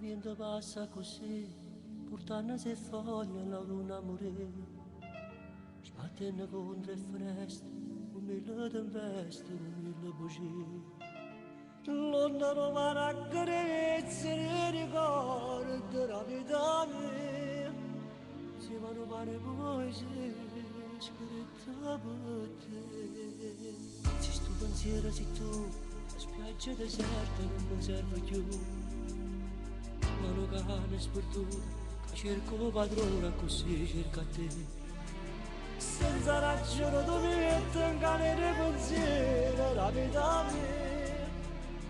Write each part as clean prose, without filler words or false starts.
vento passa così, portando se foglie la luna morì. Sbattendo contro le finestre, un mille tempeste, un mille bugie. Lontano va la carezza e ricordo della vita mia. Si vanno fare poesie, scritte per te. Se sto pensiero sei tu, la spiaggia deserta non mi serve più. Mano cane sperduta, che cerco padrona così cerca te. Senza ragione tu mi metti in cane pensiero la vita mia.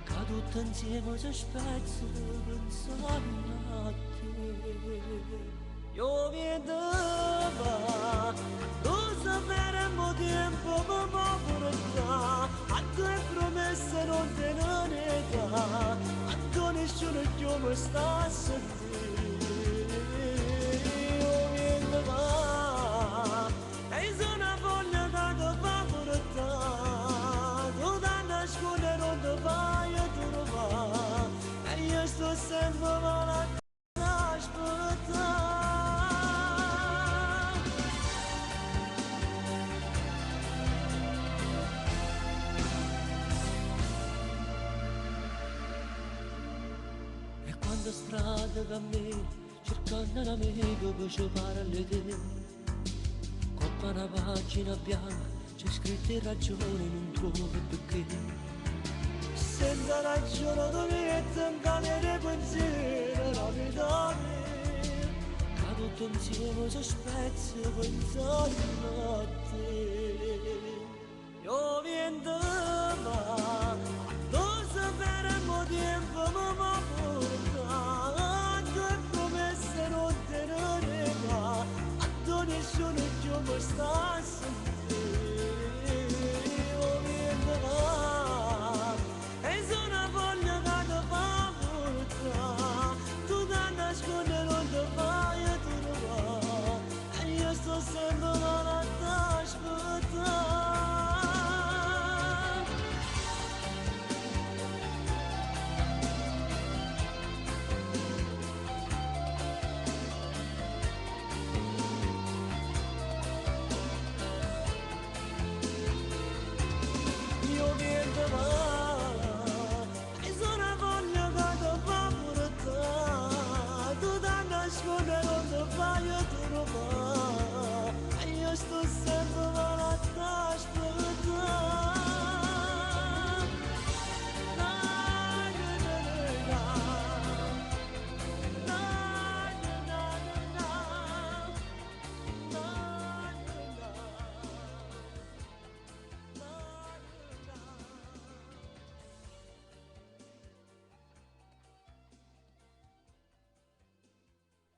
Che tutto insieme si spezza pensando a te. Io viento va, tu sapremo tempo per portare. A tue promesse non te ne dà, a tu nessuno più mi sta a sentire. Io viento va, e sono voglia che va portare. Tu da nascondere non ti vai a trovare, e io sto sempre malata. Quando strada cammino, cercando un amico per giocare alle te. Coppa una pagina bianca, c'è scritto in ragione, non trovo perché. Senza ragione tu mi metti in camera pensiero la vita mia. Che tutto insieme si spezza pensando a te.